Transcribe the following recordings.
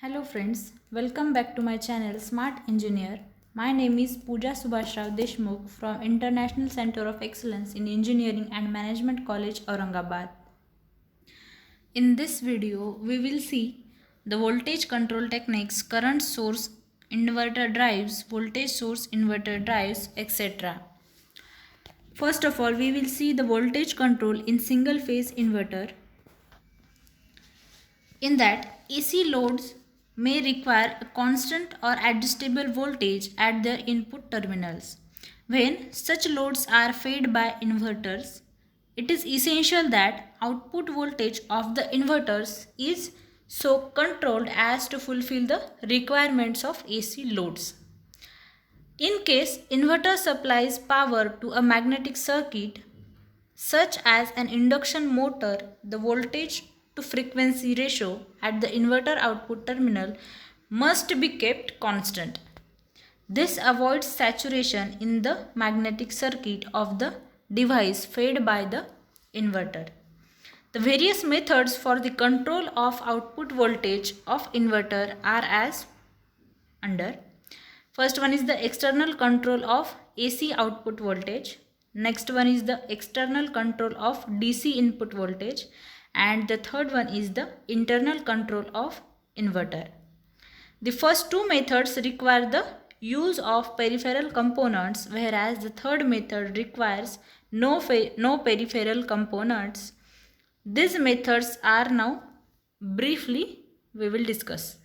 Hello friends, welcome back to my channel Smart Engineer. My name is Pooja Subhashrao Deshmukh from International Center of Excellence in Engineering and Management College, Aurangabad. In this video, we will see the voltage control techniques, current source inverter drives, voltage source inverter drives, etc. First of all, we will see the voltage control in single phase inverter. In that, AC loads may require a constant or adjustable voltage at their input terminals. When such loads are fed by inverters, it is essential that output voltage of the inverters is so controlled as to fulfill the requirements of AC loads. In case inverter supplies power to a magnetic circuit, such as an induction motor, the voltage to frequency ratio at the inverter output terminal must be kept constant. This avoids saturation in the magnetic circuit of the device fed by the inverter. The various methods for the control of output voltage of inverter are as under. First one is the external control of AC output voltage. Next one is the external control of DC input voltage. And the third one is the internal control of inverter. The first two methods require the use of peripheral components, whereas the third method requires no peripheral components. These methods are now briefly we will discuss.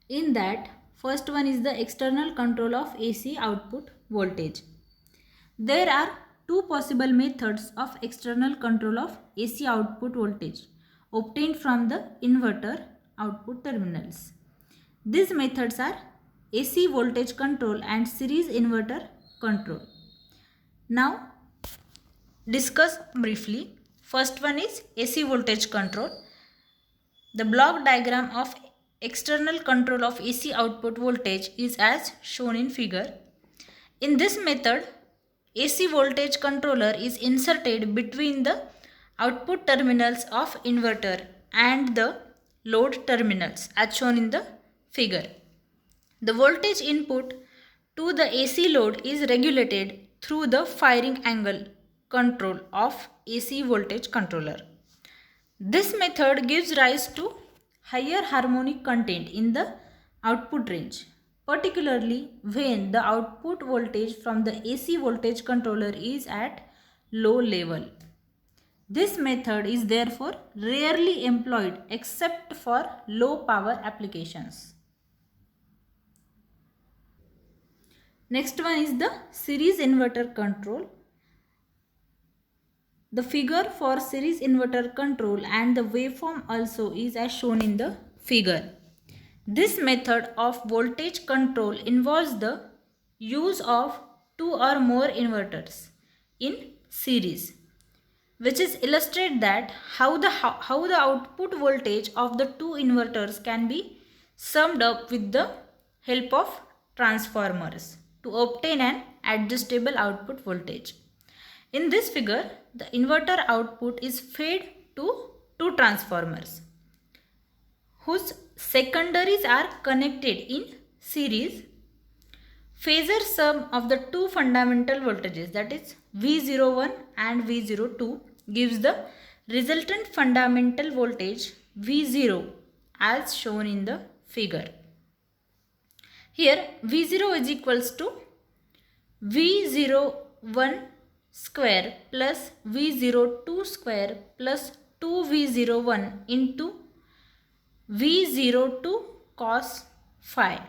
In that, first one is the external control of AC output voltage. There are two possible methods of external control of AC output voltage obtained from the inverter output terminals. These methods are AC voltage control and series inverter control. Now, discuss briefly. First one is AC voltage control. The block diagram of external control of AC output voltage is as shown in figure. In this method, AC voltage controller is inserted between the output terminals of inverter and the load terminals as shown in the figure. The voltage input to the AC load is regulated through the firing angle control of AC voltage controller. This method gives rise to higher harmonic content in the output range, particularly when the output voltage from the AC voltage controller is at low level. This method is therefore rarely employed except for low power applications. Next one is the series inverter control. The figure for series inverter control and the waveform also is as shown in the figure. This method of voltage control involves the use of two or more inverters in series, which is illustrate that how the output voltage of the two inverters can be summed up with the help of transformers to obtain an adjustable output voltage. In this figure, the inverter output is fed to two transformers whose secondaries are connected in series. Phasor sum of the two fundamental voltages, that is V01 and V02, gives the resultant fundamental voltage V0 as shown in the figure. Here V0 is equals to V01 square plus V02 square plus 2V01 into V02 cos phi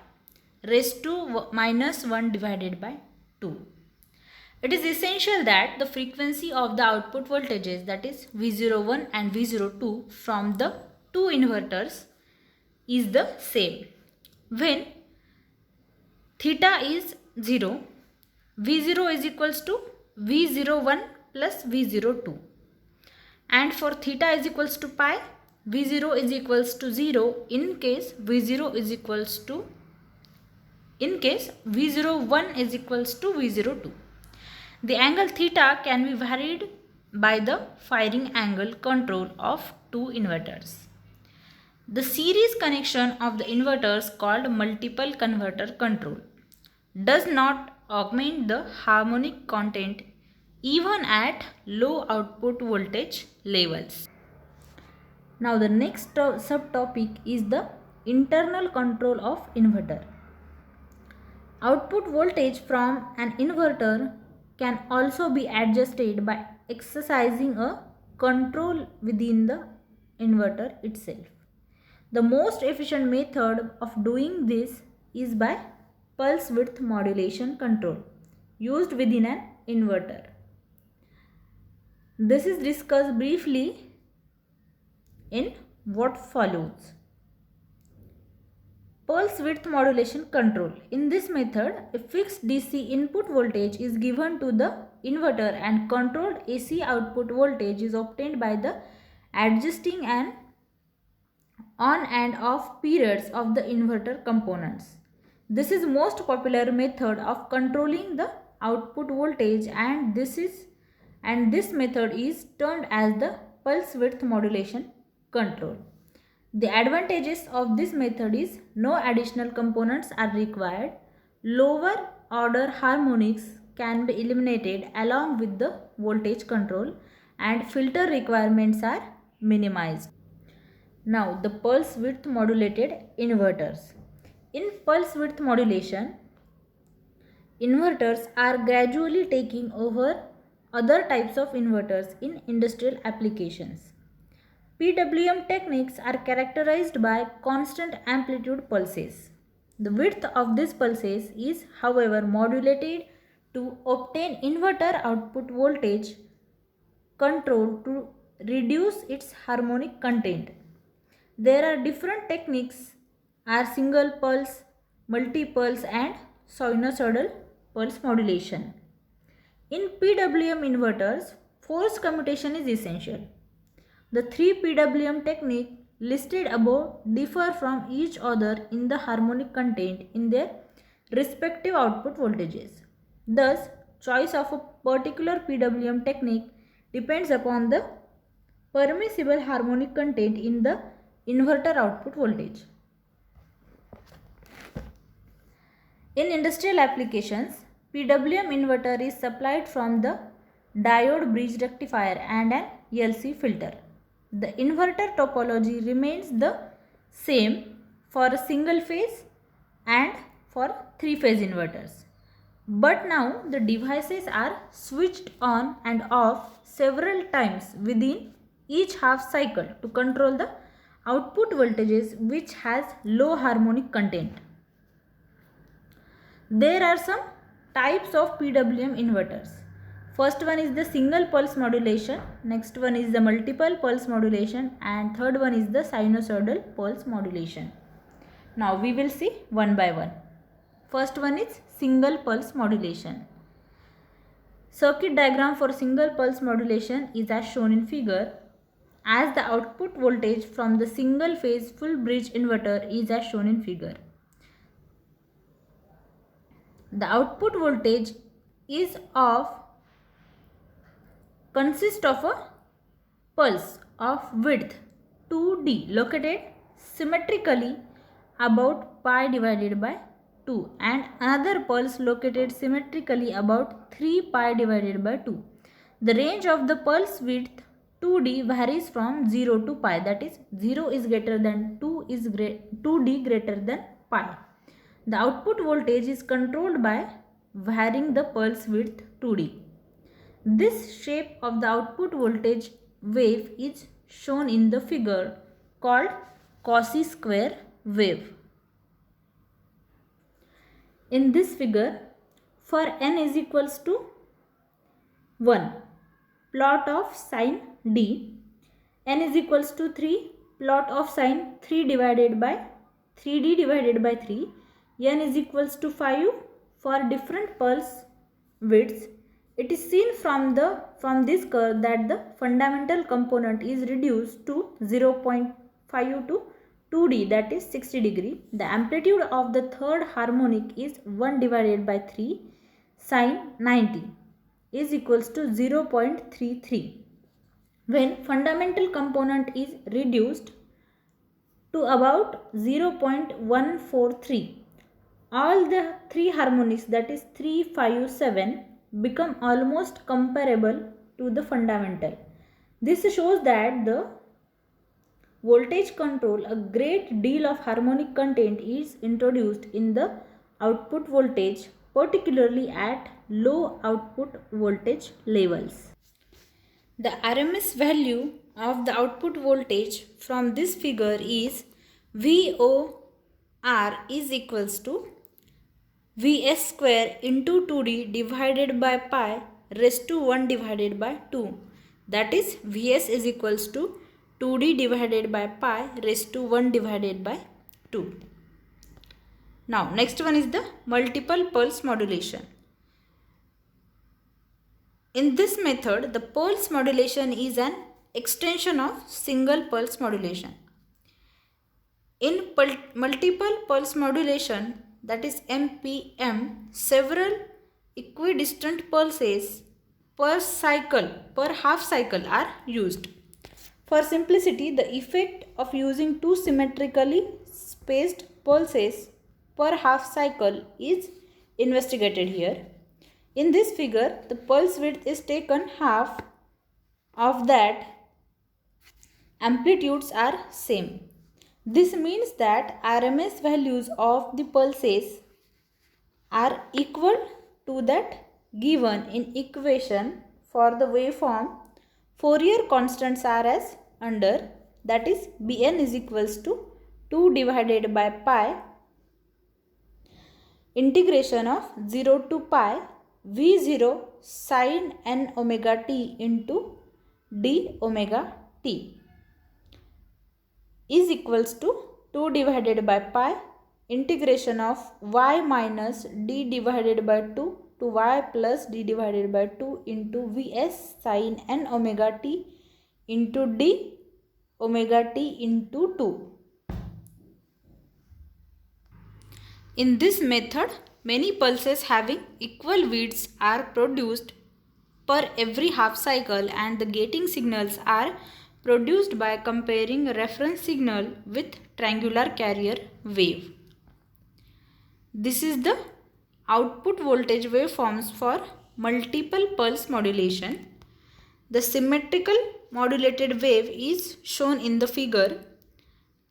raised to minus 1 divided by 2. It is essential that the frequency of the output voltages, that is V01 and V02 from the two inverters, is the same. When theta is 0, V0 is equals to V01 plus V02, and for theta is equals to pi, V0 is equals to 0 in case V01 is equals to V02. The angle theta can be varied by the firing angle control of two inverters. The series connection of the inverters called multiple converter control does not augment the harmonic content even at low output voltage levels. Now the next subtopic is the internal control of inverter. Output voltage from an inverter can also be adjusted by exercising a control within the inverter itself. The most efficient method of doing this is by pulse width modulation control used within an inverter. This is discussed briefly in what follows. Pulse width modulation control. In this method, a fixed DC input voltage is given to the inverter and controlled AC output voltage is obtained by the adjusting and on and off periods of the inverter components. This is most popular method of controlling the output voltage, and this method is termed as the pulse width modulation control. The advantages of this method is no additional components are required, lower order harmonics can be eliminated along with the voltage control, and filter requirements are minimized. Now the pulse width modulated inverters. In pulse width modulation, inverters are gradually taking over other types of inverters in industrial applications. PWM techniques are characterized by constant amplitude pulses. The width of these pulses is, however, modulated to obtain inverter output voltage control to reduce its harmonic content. There are different techniques are single pulse, multi-pulse and sinusoidal pulse modulation. In PWM inverters, force commutation is essential. The three PWM techniques listed above differ from each other in the harmonic content in their respective output voltages. Thus, choice of a particular PWM technique depends upon the permissible harmonic content in the inverter output voltage. In industrial applications, PWM inverter is supplied from the diode bridge rectifier and an LC filter. The inverter topology remains the same for a single phase and for three-phase inverters. But now the devices are switched on and off several times within each half cycle to control the output voltages which has low harmonic content. There are some types of PWM inverters. First one is the single pulse modulation, next one is the multiple pulse modulation, and third one is the sinusoidal pulse modulation. Now we will see one by one. First one is single pulse modulation. Circuit diagram for single pulse modulation is as shown in figure. As the output voltage from the single phase full bridge inverter is as shown in figure. The output voltage consists of a pulse of width 2D located symmetrically about pi divided by 2 and another pulse located symmetrically about 3 pi divided by 2. The range of the pulse width 2D varies from 0 to pi, that is 0 is greater than 2D greater than pi. The output voltage is controlled by varying the pulse width 2D. This shape of the output voltage wave is shown in the figure called Cauchy square wave. In this figure, for n is equals to 1, plot of sine D, n is equals to 3, plot of sine 3 divided by 3D divided by 3, n is equals to 5 for different pulse widths. It is seen from this curve that the fundamental component is reduced to 0.5 to 2D, that is 60 degree. The amplitude of the third harmonic is 1 divided by 3 sine 90 is equals to 0.33. When fundamental component is reduced to about 0.143. All the three harmonics, that is 3, 5, 7, become almost comparable to the fundamental. This shows that the voltage control, a great deal of harmonic content is introduced in the output voltage, particularly at low output voltage levels. The RMS value of the output voltage from this figure is VOR is equals to Vs square into 2D divided by pi raised to 1 divided by 2. That is Vs is equals to 2D divided by pi raised to 1 divided by 2. Now next one is the multiple pulse modulation. In this method, the pulse modulation is an extension of single pulse modulation. In multiple pulse modulation, that is MPM, several equidistant pulses per half cycle are used. For simplicity, the effect of using two symmetrically spaced pulses per half cycle is investigated here. In this figure, the pulse width is taken half of that, amplitudes are same. This means that RMS values of the pulses are equal to that given in equation for the waveform. Fourier constants are as under, that is Bn is equals to 2 divided by pi integration of 0 to pi V0 sin n omega t into d omega t is equals to 2 divided by pi integration of y minus d divided by 2 to y plus d divided by 2 into Vs sin n omega t into d omega t into 2. In this method, many pulses having equal widths are produced per every half cycle, and the gating signals are produced by comparing a reference signal with triangular carrier wave. This is the output voltage waveforms for multiple pulse modulation. The symmetrical modulated wave is shown in the figure,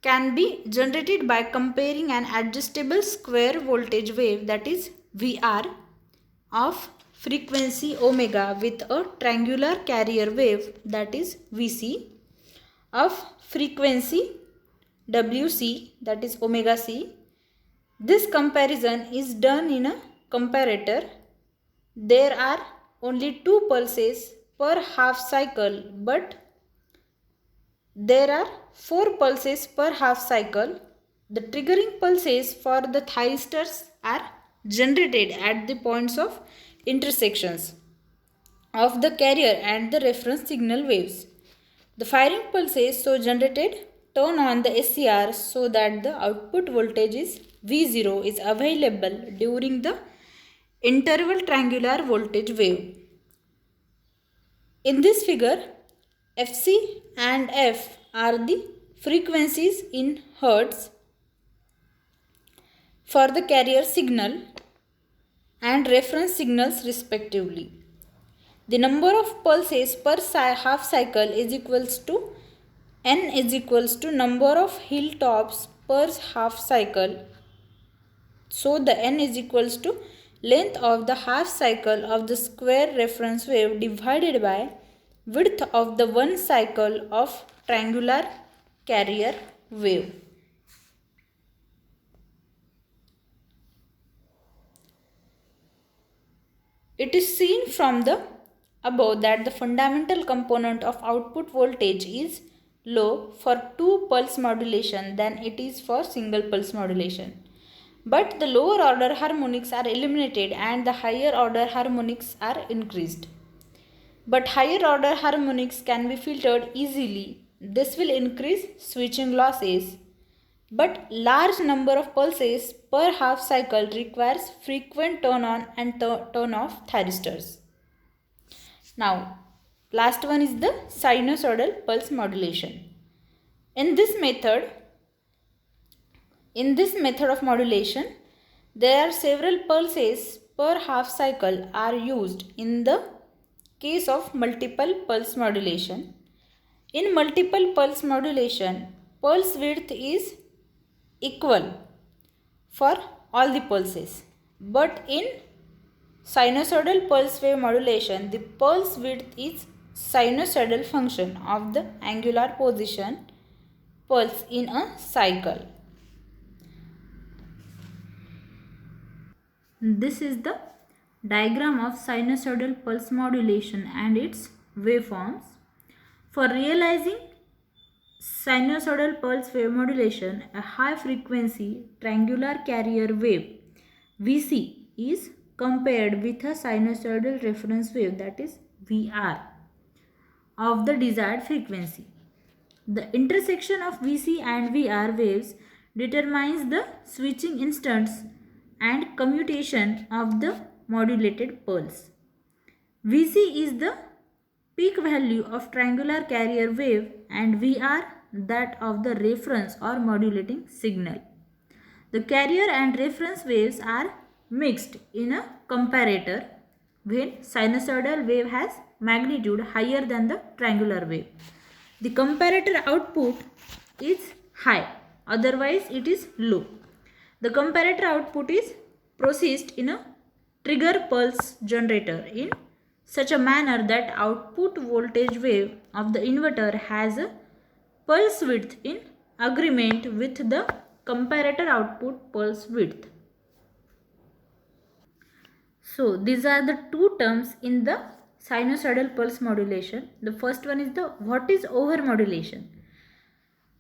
can be generated by comparing an adjustable square voltage wave, that is VR, of frequency omega with a triangular carrier wave, that is Vc, of frequency Wc, that is omega c. This comparison is done in a comparator. There are only two pulses per half cycle, but there are 4 pulses per half cycle. The triggering pulses for the thyristors are generated at the points of intersections of the carrier and the reference signal waves. The firing pulses so generated turn on the SCR so that the output voltage is V0 is available during the interval triangular voltage wave. In this figure, Fc and F are the frequencies in Hertz for the carrier signal and reference signals respectively. The number of pulses per half cycle is equals to n is equals to number of hilltops per half cycle. So the n is equals to length of the half cycle of the square reference wave divided by width of the one cycle of triangular carrier wave. It is seen from the above that the fundamental component of output voltage is low for 2 pulse modulation than it is for single pulse modulation. But the lower order harmonics are eliminated and the higher order harmonics are increased. But higher order harmonics can be filtered easily. This will increase switching losses. But large number of pulses per half cycle requires frequent turn on and turn off thyristors. Now, last one is the sinusoidal pulse modulation. In this method, In this method of modulation, there are several pulses per half cycle are used in the case of multiple pulse modulation. In multiple pulse modulation, pulse width is equal for all the pulses. But in sinusoidal pulse wave modulation, the pulse width is sinusoidal function of the angular position pulse in a cycle. This is the diagram of sinusoidal pulse modulation and its waveforms. For realizing sinusoidal pulse wave modulation, a high frequency triangular carrier wave VC is compared with a sinusoidal reference wave, that is VR, of the desired frequency. The intersection of VC and VR waves determines the switching instants and commutation of the modulated pulse. VC is the peak value of triangular carrier wave and VR that of the reference or modulating signal. The carrier and reference waves are mixed in a comparator when sinusoidal wave has magnitude higher than the triangular wave. The comparator output is high, otherwise it is low. The comparator output is processed in a trigger pulse generator in such a manner that output voltage wave of the inverter has a pulse width in agreement with the comparator output pulse width. So these are the two terms in the sinusoidal pulse modulation. The first one is what is overmodulation?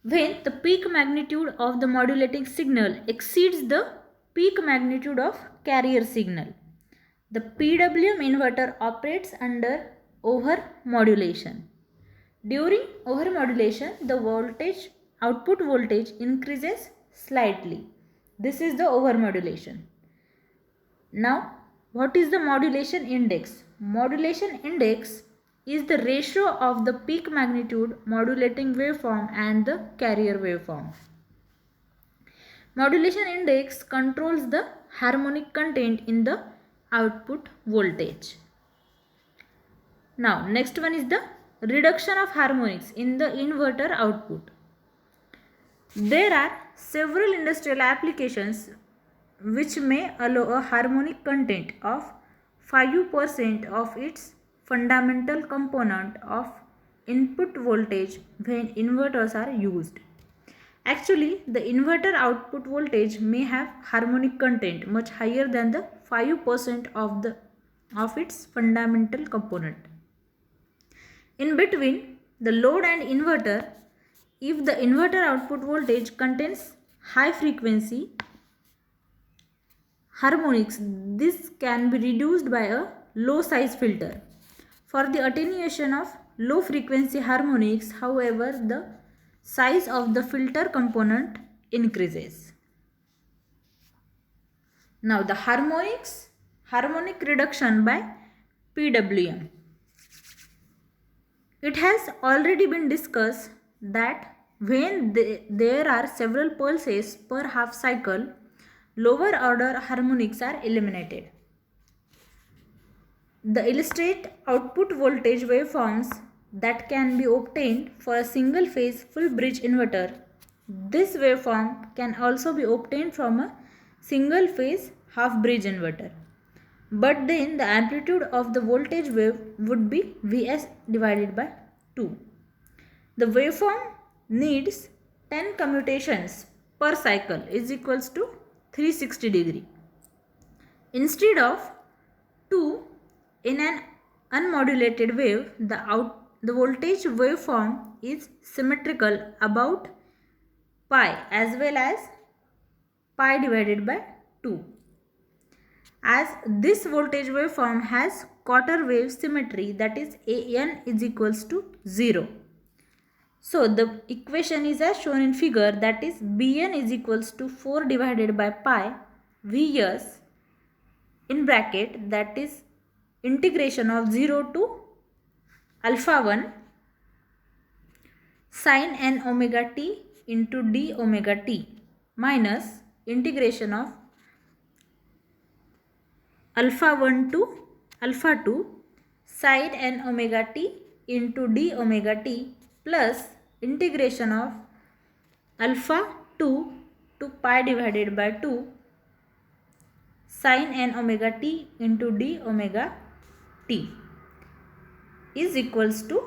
When the peak magnitude of the modulating signal exceeds the peak magnitude of carrier signal. The PWM inverter operates under overmodulation. During overmodulation, the output voltage increases slightly. This is the overmodulation. Now, what is the modulation index? Modulation index is the ratio of the peak magnitude modulating waveform and the carrier waveform. Modulation index controls the harmonic content in the output voltage. Now, next one is the reduction of harmonics in the inverter output. There are several industrial applications which may allow a harmonic content of 5% of its fundamental component of input voltage when inverters are used. Actually, the inverter output voltage may have harmonic content much higher than the 5% of its fundamental component. In between the load and inverter, if the inverter output voltage contains high frequency harmonics, this can be reduced by a low size filter. For the attenuation of low frequency harmonics, however, the size of the filter component increases. Now the harmonic reduction by PWM. It has already been discussed that when there are several pulses per half cycle, lower order harmonics are eliminated. The illustrate output voltage waveforms that can be obtained for a single phase full bridge inverter. This waveform can also be obtained from a single phase half bridge inverter. But then the amplitude of the voltage wave would be Vs divided by 2. The waveform needs 10 commutations per cycle is equals to 360 degree. Instead of 2 in an unmodulated wave, the voltage waveform is symmetrical about pi as well as pi divided by 2. As this voltage waveform has quarter wave symmetry, that is An is equals to 0. So the equation is as shown in figure, that is Bn is equals to 4 divided by pi Vs in bracket, that is integration of 0 to alpha 1 sin n omega t into d omega t minus integration of alpha 1 to alpha 2 sin n omega t into d omega t plus integration of alpha 2 to pi divided by 2 sin n omega t into d omega t is equals to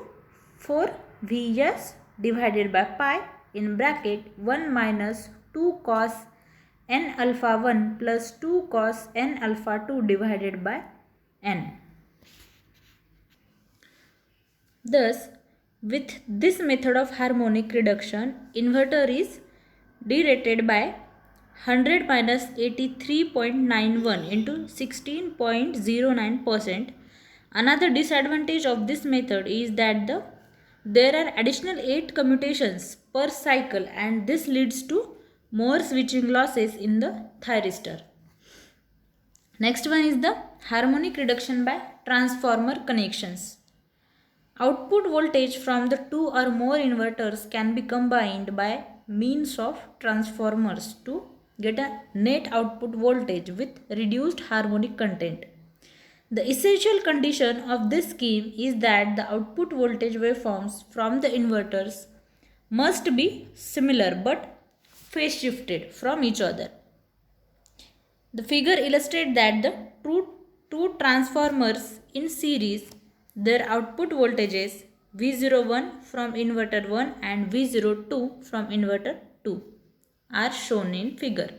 4 Vs divided by pi in bracket 1 minus 2 cos n alpha 1 plus 2 cos n alpha 2 divided by n. Thus, with this method of harmonic reduction, inverter is derated by 100 minus 83.91 into 16.09%. Another disadvantage of this method is that there are additional 8 commutations per cycle, and this leads to more switching losses in the thyristor. Next one is the harmonic reduction by transformer connections. Output voltage from the 2 or more inverters can be combined by means of transformers to get a net output voltage with reduced harmonic content. The essential condition of this scheme is that the output voltage waveforms from the inverters must be similar but phase shifted from each other. The figure illustrates that the two transformers in series, their output voltages V01 from inverter 1 and V02 from inverter 2 are shown in figure.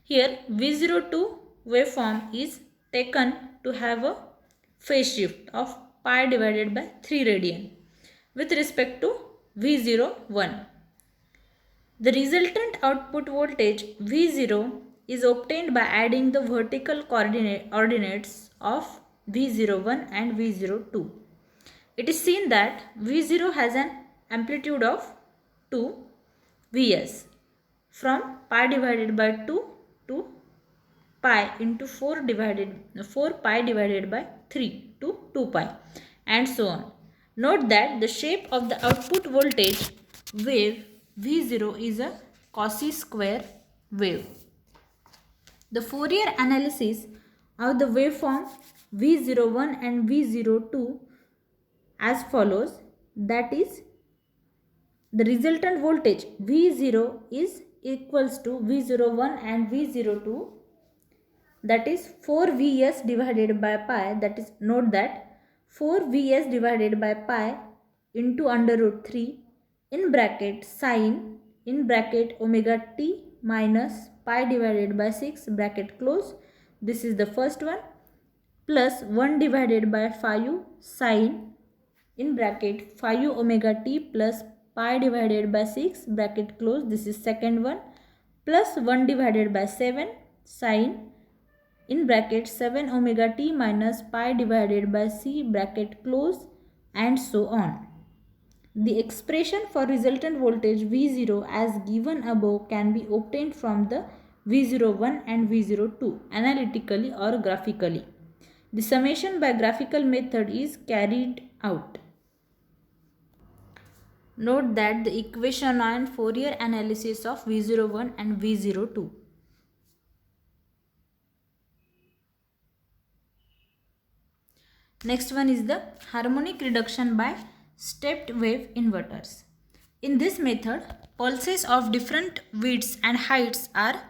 Here V02 waveform is taken to have a phase shift of pi divided by 3 radian with respect to V01. The resultant output voltage V0 is obtained by adding the vertical coordinates of V01 and V02. It is seen that V0 has an amplitude of 2 Vs from pi divided by 2 to pi into 4 pi divided by 3 to 2 pi and so on. Note that the shape of the output voltage wave V0 is a Cauchy square wave. The Fourier analysis of the waveform V01 and V02 as follows, that is, the resultant voltage V0 is equals to V01 and V02, that is 4 Vs divided by pi, that is, note that 4 Vs divided by pi into under root 3 in bracket sine in bracket omega t minus pi divided by 6 bracket close, this is the first one, plus 1 divided by 5 sine in bracket 5 omega t plus pi divided by 6 bracket close, this is second one, plus 1 divided by 7 sine in bracket 7 omega t minus pi divided by c bracket close, and so on. The expression for resultant voltage V0 as given above can be obtained from the V01 and V02 analytically or graphically. The summation by graphical method is carried out. Note that the equation and Fourier analysis of V01 and V02. Next one is the harmonic reduction by stepped wave inverters. In this method, pulses of different widths and heights are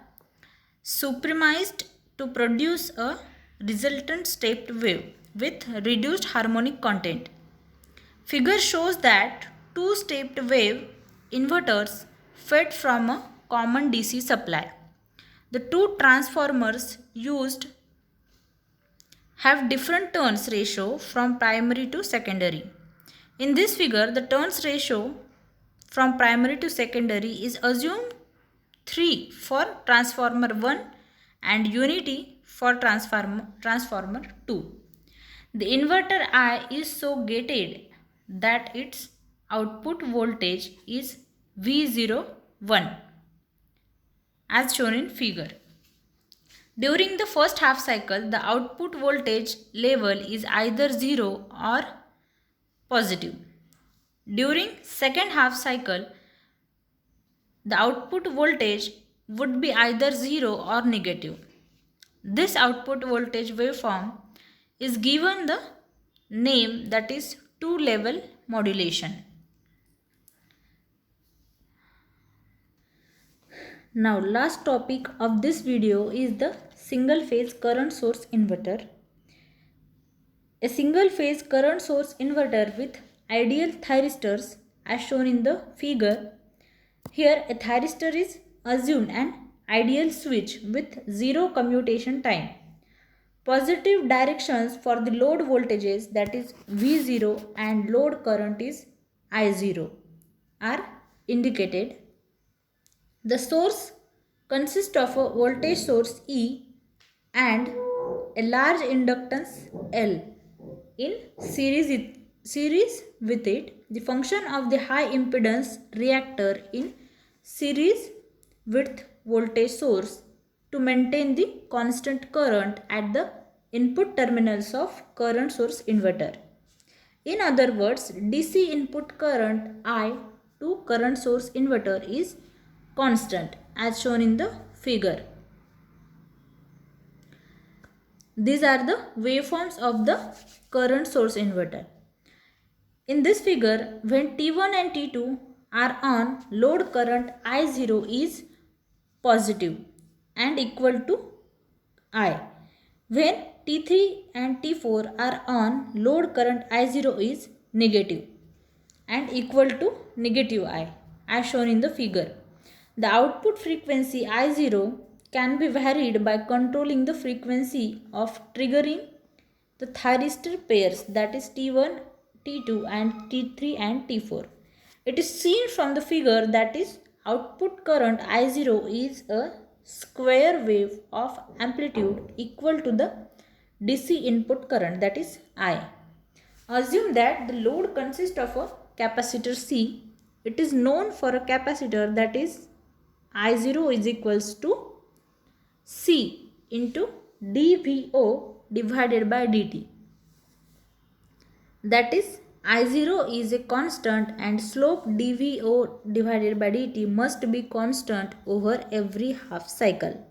superimposed to produce a resultant stepped wave with reduced harmonic content. Figure shows that two stepped wave inverters fed from a common DC supply. The two transformers used have different turns ratio from primary to secondary. In this figure, the turns ratio from primary to secondary is assumed 3 for transformer 1 and unity for transformer 2. The inverter I is so gated that its output voltage is V01 as shown in figure. During the first half cycle, the output voltage level is either 0 or positive. During second half cycle, the output voltage would be either 0 or negative. This output voltage waveform is given the name that is two-level modulation. Now last topic of this video is the single phase current source inverter. A single phase current source inverter with ideal thyristors as shown in the figure. Here a thyristor is assumed an ideal switch with zero commutation time. Positive directions for the load voltages that is V0 and load current is I0 are indicated. The source consists of a voltage source E and a large inductance L in series with it. The function of the high impedance reactor in series with voltage source to maintain the constant current at the input terminals of current source inverter. In other words, DC input current I to current source inverter is constant as shown in the figure. These are the waveforms of the current source inverter. In this figure, when T1 and T2 are on, load current I0 is positive and equal to I. When T3 and T4 are on, load current I0 is negative and equal to negative I as shown in the figure. The output frequency I0 can be varied by controlling the frequency of triggering the thyristor pairs that is T1, T2 and T3 and T4. It is seen from the figure that is output current I0 is a square wave of amplitude equal to the DC input current that is I. Assume that the load consists of a capacitor C. It is known for a capacitor that is I0 is equals to C into dVO divided by dt. That is I0 is a constant and slope dVO divided by dt must be constant over every half cycle.